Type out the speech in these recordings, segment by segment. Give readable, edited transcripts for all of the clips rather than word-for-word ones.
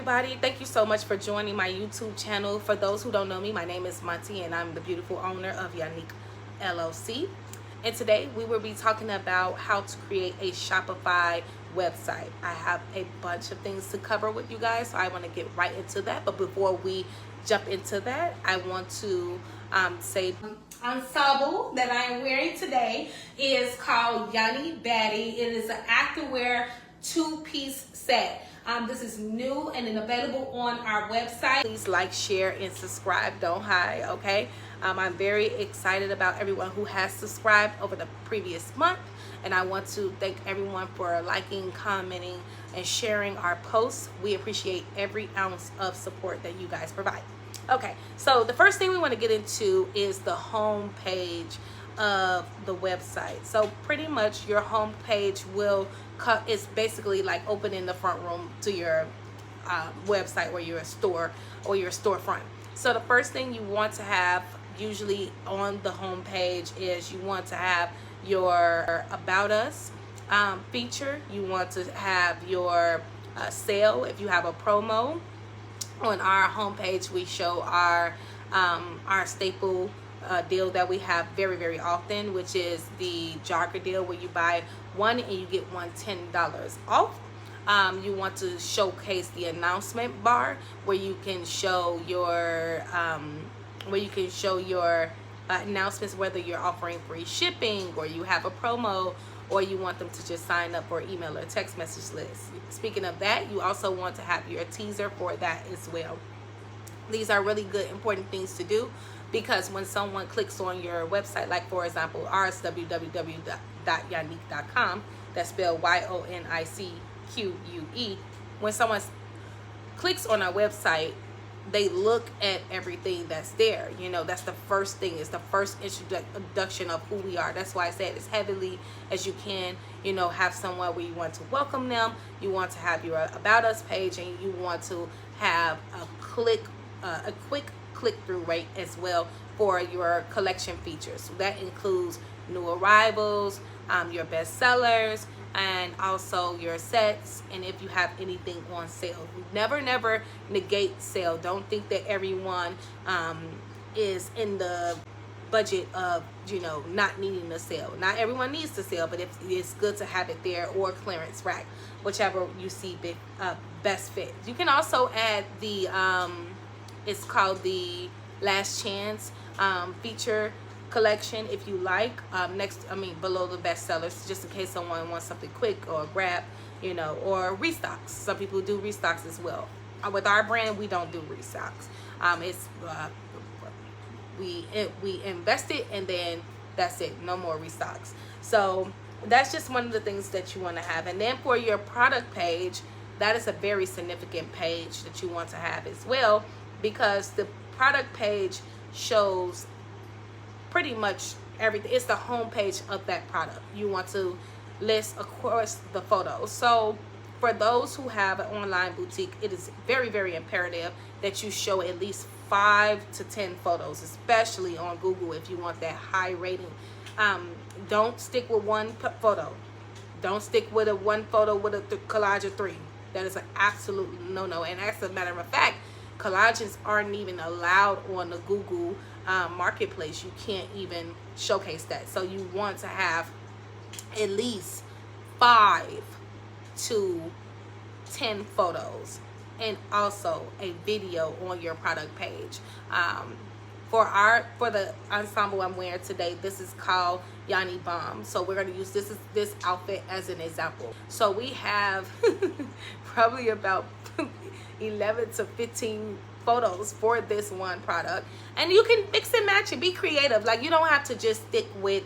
everybody. Thank you so much for joining my YouTube channel. For those who don't know me, my name is Monty and I'm the beautiful owner of Yonicque LLC. And today we will be talking about how to create a Shopify website. I have a bunch of things to cover with you guys, so I want to get right into that. But before we jump into that, I want to say ensemble that I am wearing today is called Yonicque Baddie. It is an activewear two-piece set. This is new and available on our website. Please like, share, and subscribe. Don't hide, okay? I'm very excited about everyone who has subscribed over the previous month, and I want to thank everyone for liking, commenting, and sharing our posts. We appreciate every ounce of support that you guys provide. Okay, so the first thing we want to get into is the home page of the website. So pretty much your home page will is basically like opening the front room to your website or your store or your storefront. So the first thing you want to have usually on the home page is you want to have your About Us feature. You want to have your sale. If you have a promo on our homepage, we show our staple deal that we have very often, which is the jogger deal, where you buy one and you get one $10 off. You want to showcase the announcement bar, where you can show your announcements, whether you're offering free shipping or you have a promo, or you want them to just sign up for email or text message list. Speaking of that, you also want to have your teaser for that as well. These are really good, important things to do, because when someone clicks on your website, like for example, ours, www.yonicque.com, that's spelled YONICQUE. When someone clicks on our website, they look at everything that's there. You know, that's the first thing. It's the first introduction of who we are. That's why I said as heavily as you can, you know, have somewhere where you want to welcome them. You want to have your About Us page, and you want to have a quick click-through rate as well for your collection features. So that includes new arrivals, your best sellers, and also your sets, and if you have anything on sale. Never negate sale. Don't think that everyone is in the budget of, you know, not needing a sale. Not everyone needs the sale, but it's good to have it there, or clearance rack, whichever you see best fit. You can also add the it's called the Last Chance feature collection if you like, below the best sellers, just in case someone wants something quick or grab, you know, or restocks. Some people do restocks as well. With our brand, we don't do restocks. We invest it and then that's it, no more restocks. So that's just one of the things that you want to have. And then for your product page, that is a very significant page that you want to have as well, because the product page shows pretty much everything. It's the home page of that product. You want to list, of course, the photos. So for those who have an online boutique, it is very imperative that you show at least 5 to 10 photos, especially on Google if you want that high rating. Don't stick with one photo. Don't stick with one photo with a collage of 3. That is an absolute no-no. And as a matter of fact, collages aren't even allowed on the Google marketplace. You can't even showcase that. So you want to have at least 5 to 10 photos, and also a video on your product page. For the ensemble I'm wearing today, this is called Yanni Bomb. So we're going to use this outfit as an example. So we have probably about 11 to 15 photos for this one product, and you can mix and match it. Be creative. Like, you don't have to just stick with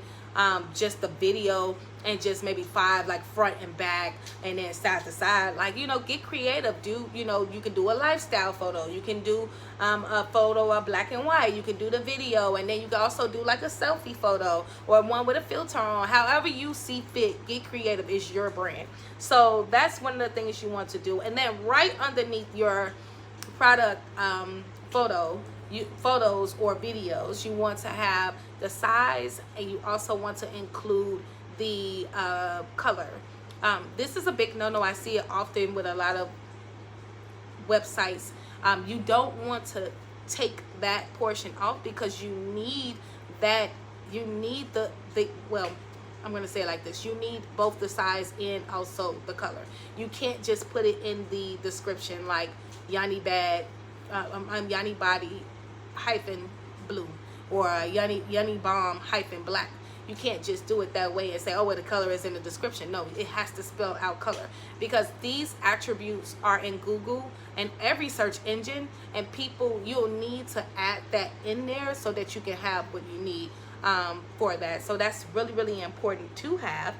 just the video and just maybe 5 like front and back and then side to side. Like, you know, get creative. Do, you know, you can do a lifestyle photo, you can do a photo of black and white, you can do the video, and then you can also do like a selfie photo or one with a filter on. However you see fit, get creative. Is your brand. So that's one of the things you want to do. And then right underneath your product photos or videos, you want to have the size, and you also want to include the color. This is a big no-no. I see it often with a lot of websites. You don't want to take that portion off because you need that. You need the well, I'm going to say it like this. You need both the size and also the color. You can't just put it in the description like Yanni bad, Yanni body hyphen blue, or Yanni bomb hyphen black. You can't just do it that way and say, oh, well, the color is in the description. No, it has to spell out color, because these attributes are in Google and every search engine, and people, you'll need to add that in there so that you can have what you need for that. So that's really, really important to have.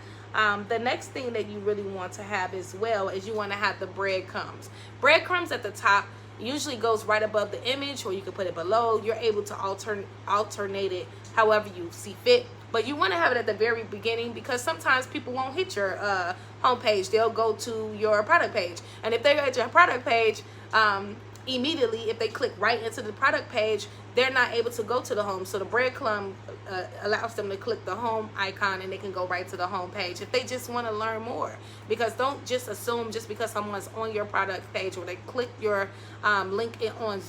The next thing that you really want to have as well is you want to have the breadcrumbs. Breadcrumbs at the top usually goes right above the image, or you can put it below. You're able to alternate it however you see fit, but you want to have it at the very beginning, because sometimes people won't hit your homepage. They'll go to your product page, and if they go to your product page, immediately, if they click right into the product page, they're not able to go to the home. So the breadcrumb allows them to click the home icon, and they can go right to the home page if they just want to learn more. Because don't just assume just because someone's on your product page, or they click your link on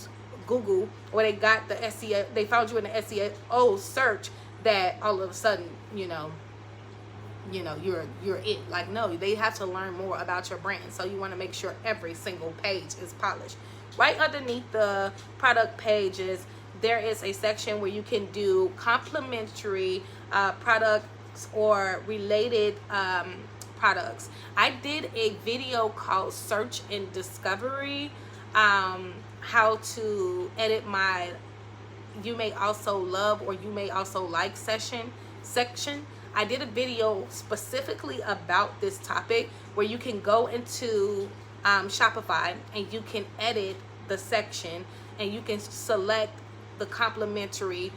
Google, or they got the SEO, they found you in the SEO search, that all of a sudden, you're it. Like, no, they have to learn more about your brand. So you want to make sure every single page is polished. Right underneath the product pages, there is a section where you can do complimentary products or related products. I did a video called Search and Discovery, how to edit my You May Also Love or You May Also Like section. I did a video specifically about this topic, where you can go into Shopify and you can edit the section, and you can select the complimentary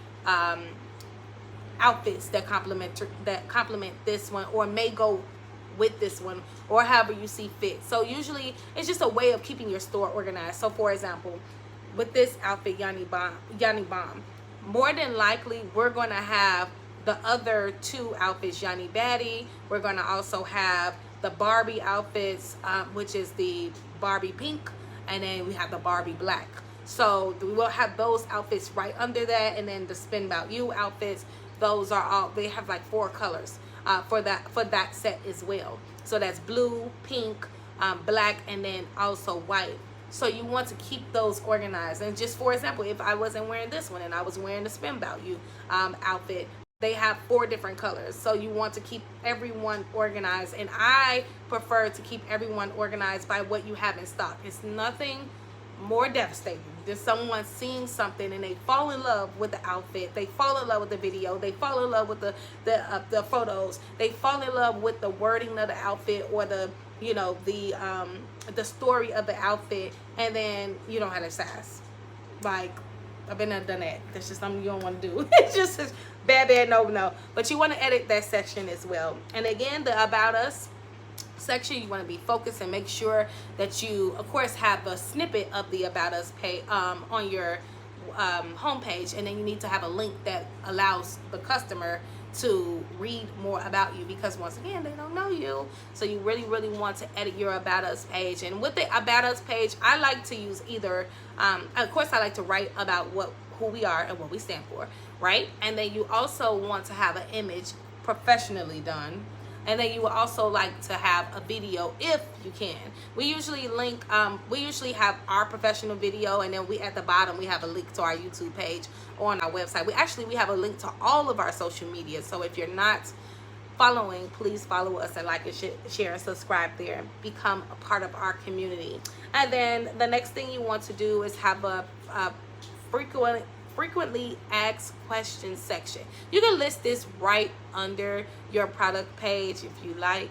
outfits that complement this one, or may go with this one, or however you see fit. So usually it's just a way of keeping your store organized. So for example, with this outfit, Yanni Bomb, more than likely we're going to have the other two outfits, Yanni Baddie. We're going to also have the Barbie outfits, which is the Barbie pink, and then we have the Barbie black. So we will have those outfits right under that, and then the Spin About You outfits, those are all, they have like 4 colors for that set as well. So that's blue, pink, black, and then also white. So you want to keep those organized. And just for example, if I wasn't wearing this one and I was wearing the Spin About You outfit, they have 4 different colors. So you want to keep everyone organized, and I prefer to keep everyone organized by what you have in stock. It's nothing more devastating than someone seeing something and they fall in love with the outfit, they fall in love with the video, they fall in love with the photos, they fall in love with the wording of the outfit, or the story of the outfit, and then you don't have the size. Like, I've been there, done that. That's just something you don't want to do. It's just bad, no. But you want to edit that section as well. And again, the About Us section, you want to be focused and make sure that you, of course, have a snippet of the About Us page on your homepage, and then you need to have a link that allows the customer to read more about you, because once again, they don't know you. So you really want to edit your About Us page. And with the About Us page, I like to use either of course I like to write about who we are and what we stand for, right? And then you also want to have an image professionally done, and then you will also like to have a video if you can. We usually link, we usually have our professional video, and then at the bottom we have a link to our YouTube page on our website. We have a link to all of our social media. So if you're not following, please follow us and like and share and subscribe there and become a part of our community. And then the next thing you want to do is have a frequently asked questions section. You can list this right under your product page if you like.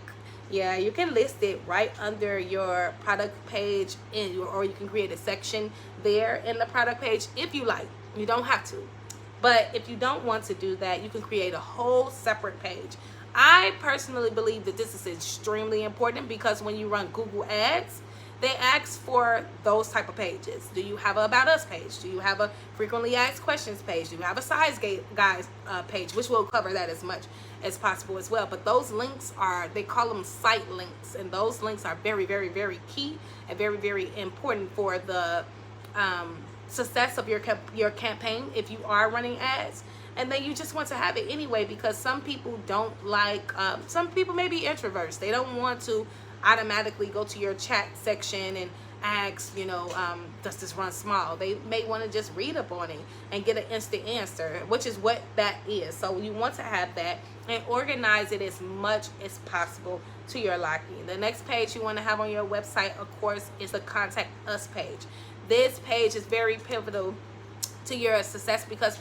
Yeah, you can list it right under your product page, or you can create a section there in the product page if you like. You don't have to. But if you don't want to do that, you can create a whole separate page. I personally believe that this is extremely important, because when you run Google Ads, They ask for those type of pages. Do you have a About Us page? Do you have a Frequently Asked Questions page? Do you have a Size Guys page? Which will cover that as much as possible as well. But those links are, they call them site links, and those links are very, very, very key and very, very important for the success of your campaign if you are running ads. And then you just want to have it anyway, because some people don't like, some people may be introverts. They don't want to automatically go to your chat section and ask, you know, does this run small? They may want to just read up on it and get an instant answer, which is what that is. So you want to have that and organize it as much as possible to your liking. The next page you want to have on your website, of course, is the Contact Us page. This page is very pivotal to your success, because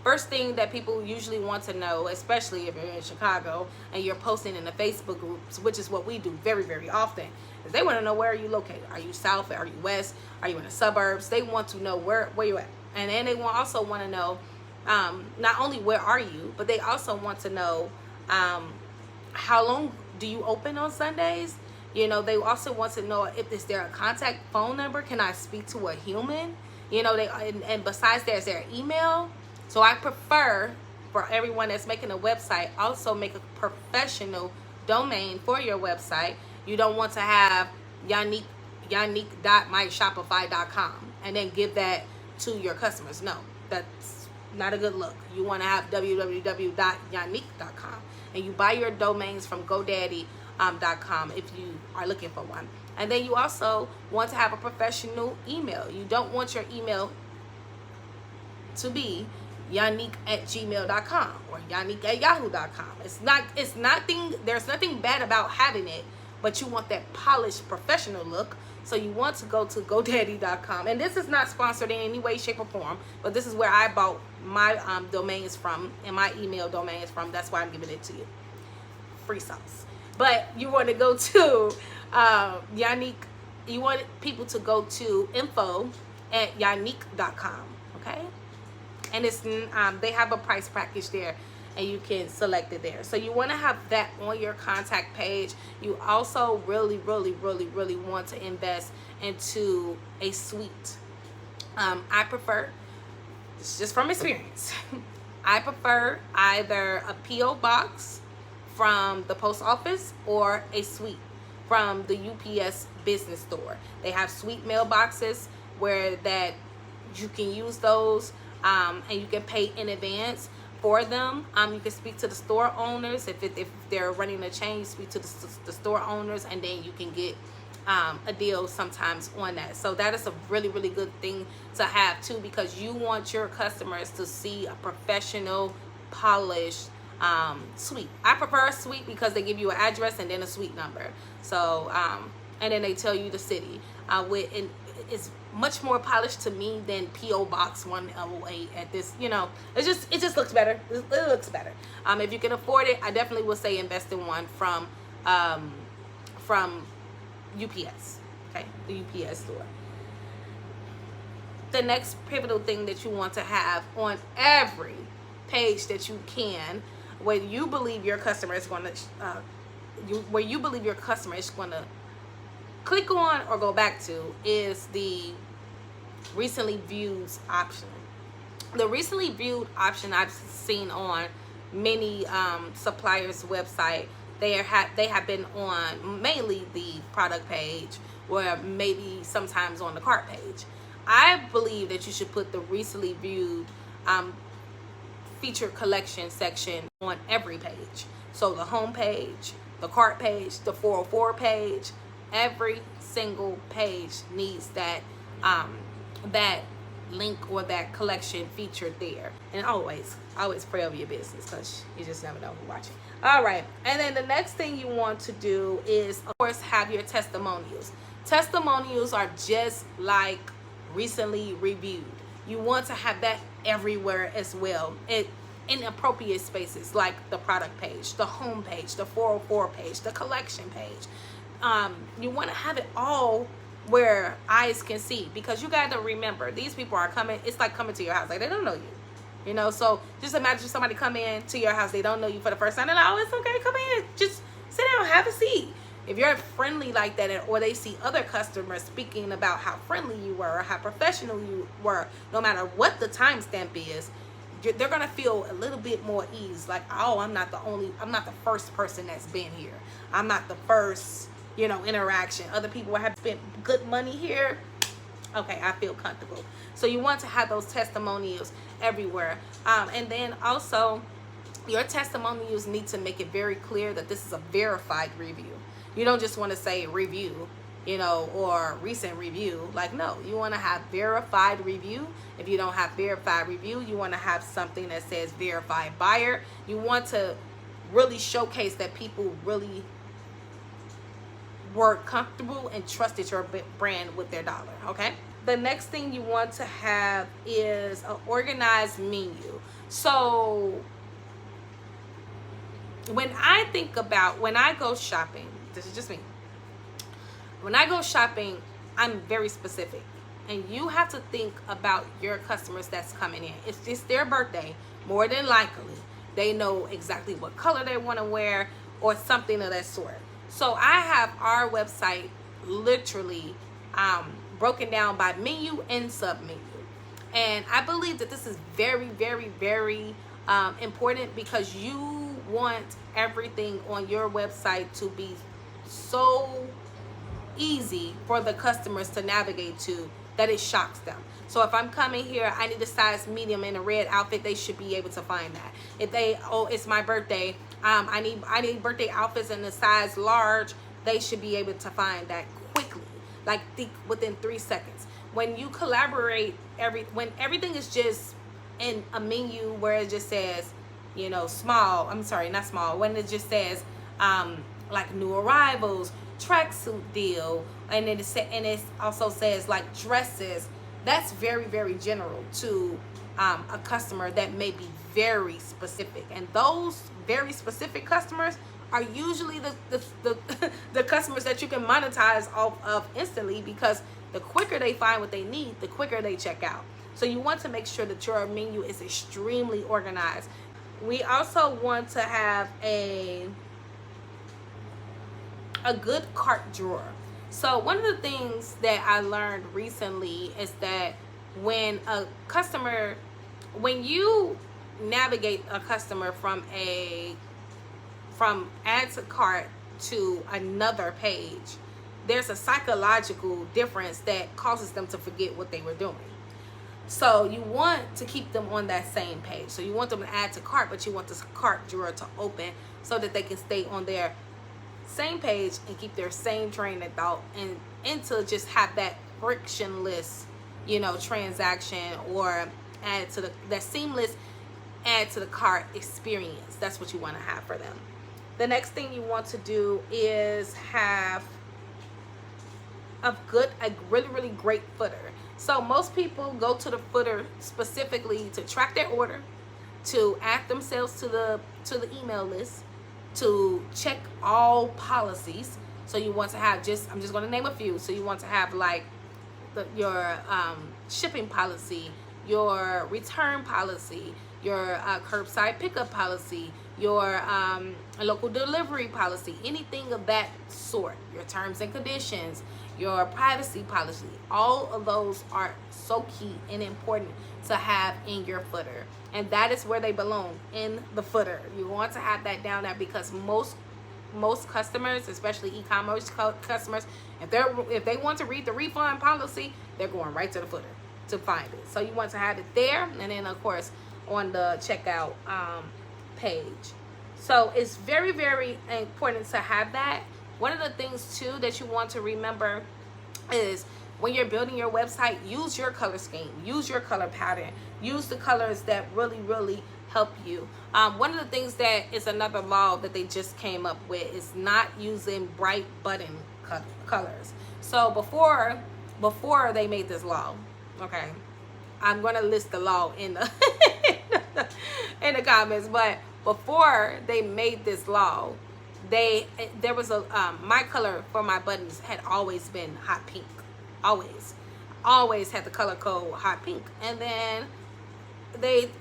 first thing that people usually want to know, especially if you're in Chicago and you're posting in the Facebook groups, which is what we do very, very often, is they want to know, where are you located? Are you south? Are you west? Are you in the suburbs? They want to know where you're at. And then they also want to know not only where are you, but they also want to know how long do you open on Sundays? You know, they also want to know, if is there a contact phone number? Can I speak to a human? You know, and besides that, is there an email? So I prefer, for everyone that's making a website, also make a professional domain for your website. You don't want to have Yonicque.myshopify.com and then give that to your customers. No, that's not a good look. You want to have www.yonicque.com, and you buy your domains from GoDaddy.com if you are looking for one. And then you also want to have a professional email. You don't want your email to be Yonicque@gmail.com or Yonicque@yahoo.com. It's nothing, there's nothing bad about having it, but you want that polished professional look. So you want to go to GoDaddy.com. And this is not sponsored in any way, shape, or form, but this is where I bought my domains from and my email domains from. That's why I'm giving it to you. Free sauce. But you want to go to Yonicque. You want people to go to info@yonicque.com. Okay, and it's they have a price package there, and you can select it there. So you want to have that on your contact page. You also really, really, really, really want to invest into a suite. I prefer, this is just from experience, I prefer either a P.O. box from the post office or a suite from the UPS business store. They have suite mailboxes where that you can use those, and you can pay in advance for them. You can speak to the store owners if they're running a chain. You speak to the store owners, and then you can get a deal sometimes on that. So that is a really, really good thing to have too, because you want your customers to see a professional, polished suite. I prefer a suite because they give you an address and then a suite number. So and then they tell you the city. And it's much more polished to me than P.O. Box 108 at this. You know, it just looks better. It looks better. If you can afford it, I definitely would say invest in one from UPS. Okay, the UPS store. The next pivotal thing that you want to have on every page that you can, where you believe your customer is going to click on or go back to, is the recently viewed option. The recently viewed option I've seen on many suppliers' website. They have been on mainly the product page, or maybe sometimes on the cart page. I believe that you should put the recently viewed featured collection section on every page. So the home page, the cart page, the 404 page, every single page needs that that link or that collection featured there. And always pray over your business, because you just never know who's watching. All right, and then the next thing you want to do is, of course, have your testimonials. Testimonials are just like recently reviewed. You want to have that everywhere as well, in appropriate spaces like the product page, the home page, the 404 page, the collection page. You want to have it all where eyes can see, because you got to remember, these people are coming. It's like coming to your house. Like, they don't know you, know. So just imagine somebody come in to your house. They don't know you for the first time. They're like, oh, it's okay, come in, just sit down, have a seat. If you're friendly like that, or they see other customers speaking about how friendly you were or how professional you were, no matter what the timestamp is, they're gonna feel a little bit more ease. Like, oh, I'm not the first person that's been here. I'm not the first, interaction. Other people have spent good money here. Okay, I feel comfortable. So you want to have those testimonials everywhere. And then also, your testimonials need to make it very clear that this is a verified review. You don't just want to say review, or recent review. Like, no, you want to have verified review. If you don't have verified review, you want to have something that says verified buyer. You want to really showcase that people really were comfortable and trusted your brand with their dollar. Okay. The next thing you want to have is an organized menu. So when I go shopping, this is just me. When I go shopping, I'm very specific. And you have to think about your customers that's coming in. If it's their birthday, more than likely, they know exactly what color they want to wear or something of that sort. So I have our website literally broken down by menu and sub-menu. And I believe that this is very, very, very important, because you want everything on your website to be so easy for the customers to navigate to that it shocks them. So if I'm coming here, I need a size medium in a red outfit, they should be able to find that. If it's my birthday, I need birthday outfits in a size large, they should be able to find that quickly, like within 3 seconds. When you collaborate, when everything is just in a menu where it just says, small, I'm sorry, not small, when it just says like new arrivals, tracksuit deal, and it also says like dresses, that's very, very general to a customer that may be very specific. And those very specific customers are usually the customers that you can monetize off of instantly, because the quicker they find what they need, the quicker they check out. So you want to make sure that your menu is extremely organized. We also want to have a good cart drawer. So one of the things that I learned recently is that when you navigate a customer from add to cart to another page, there's a psychological difference that causes them to forget what they were doing. So you want to keep them on that same page. So you want them to add to cart, but you want this cart drawer to open so that they can stay on their same page and keep their same train of thought, and to just have that frictionless, transaction, or add to that seamless add to the cart experience. That's what you want to have for them. The next thing you want to do is have a really, really great footer. So most people go to the footer specifically to track their order, to add themselves to the email list, to check all policies. So you want to have I'm just going to name a few. So you want to have like your shipping policy, your return policy, your curbside pickup policy, your local delivery policy, anything of that sort, your terms and conditions, your privacy policy. All of those are so key and important to have in your footer, and that is where they belong, in the footer. You want to have that down there, because most customers, especially e-commerce customers, if they want to read the refund policy, they're going right to the footer to find it. So you want to have it there, and then of course on the checkout page. So it's very, very important to have that. One of the things too that you want to remember is, when you're building your website, use your color scheme, use your color pattern, use the colors that really, really help you. One of the things that is another law that they just came up with is not using bright button colors. So before they made this law, okay, I'm gonna list the law in the in the comments, but before they made this law, there was my color for my buttons had always been hot pink. Always had the color code hot pink. And then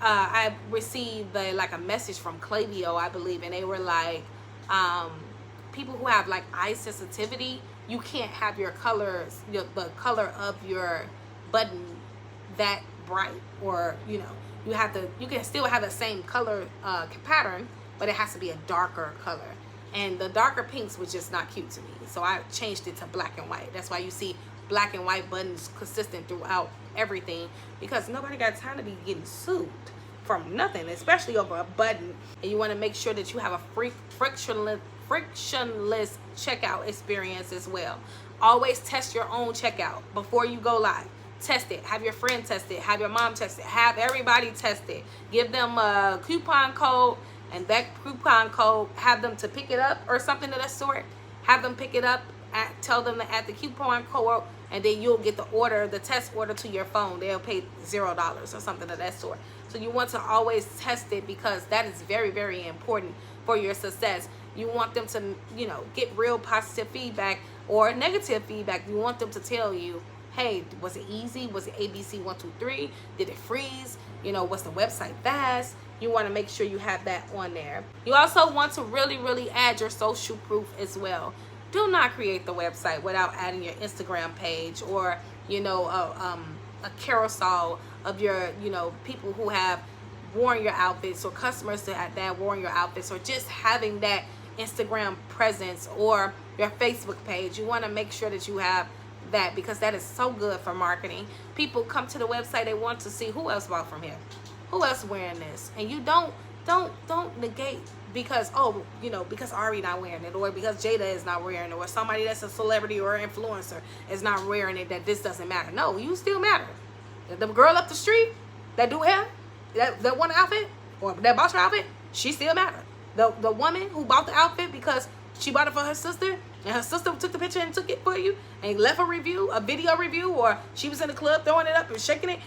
I received a message from Klaviyo, I believe, and they were like, people who have like eye sensitivity, you can't have your colors, the color of your button that bright, or you can still have the same color pattern, but it has to be a darker color. And the darker pinks was just not cute to me, so I changed it to black and white. That's why you see black and white buttons consistent throughout everything, because nobody got time to be getting sued from nothing, especially over a button. And you want to make sure that you have a frictionless checkout experience as well. Always test your own checkout before you go live. Test it. Have your friend test it. Have your mom test it. Have everybody test it. Give them a coupon code, and that coupon code, have them to pick it up or something of that sort. Have them pick it up, tell them to add the coupon code, and then you'll get the test order to your phone. They'll pay $0 or something of that sort. So you want to always test it, because that is very, very important for your success. You want them to, get real positive feedback or negative feedback. You want them to tell you, hey, was it easy? Was it ABC 1, 2, 3? Did it freeze? Was the website fast? You want to make sure you have that on there. You also want to really, really add your social proof as well. Do not create the website without adding your Instagram page, or, a carousel of your, people who have worn your outfits, or customers that have worn your outfits, or just having that Instagram presence or your Facebook page. You want to make sure that you have that, because that is so good for marketing. People come to the website, they want to see who else bought from here, who else wearing this, and you don't negate because because Ari not wearing it, or because Jada is not wearing it, or somebody that's a celebrity or influencer is not wearing it, that this doesn't matter. No, you still matter. The girl up the street that do hair, that one outfit, or that bought your outfit, she still matter. The woman who bought the outfit because she bought it for her sister, and her sister took the picture and took it for you and left a video review, or she was in the club throwing it up and shaking it,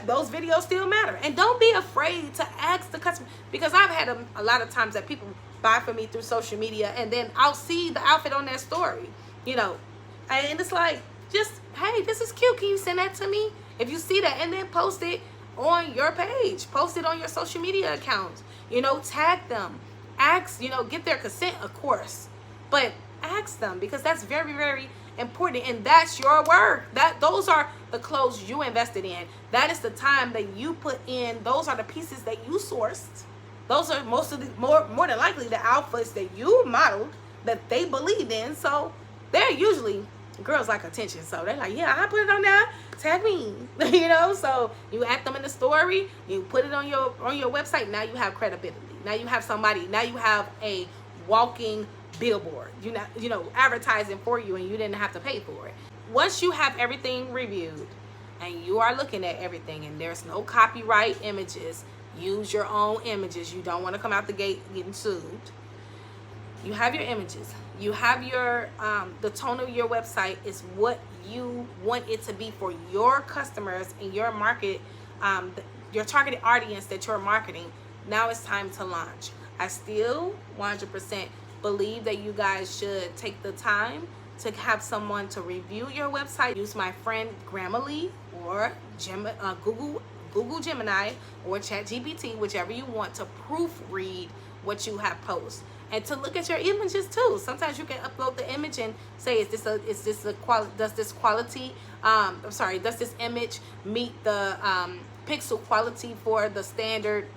those videos still matter. And don't be afraid to ask the customer, because I've had a lot of times that people buy from me through social media, and then I'll see the outfit on their story, and it's like, just, hey, this is cute, can you send that to me? If you see that, and then post it on your page, post it on your social media accounts, tag them, ask, get their consent, of course, but ask them, because that's very, very important, and that's your work. Those are the clothes you invested in. That is the time that you put in. Those are the pieces that you sourced. Those are more than likely the outfits that you modeled, that they believed in. So they're usually, girls like attention, so they're like, yeah, I put it on there, tag me. So you add them in the story, you put it on your website. Now you have credibility. Now you have somebody. Now you have a walking billboard, advertising for you, and you didn't have to pay for it. Once you have everything reviewed and you are looking at everything, and there's no copyright images, use your own images. You don't want to come out the gate getting sued. You have your images, you have your the tone of your website is what you want it to be for your customers and your market, your targeted audience that you're marketing. Now it's time to launch. I still 100% believe that you guys should take the time to have someone to review your website. Use my friend Grammarly, or Google Gemini, or ChatGPT, whichever you want, to proofread what you have posted, and to look at your images too. Sometimes you can upload the image and say, does this image meet the pixel quality for the standard,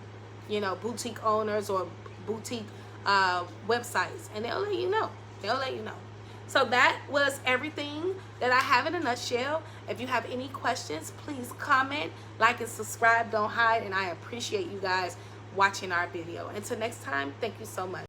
boutique owners or boutique websites, and they'll let you know. So that was everything that I have in a nutshell. If you have any questions, please comment, like, and subscribe. Don't hide, and I appreciate you guys watching our video. Until next time, thank you so much.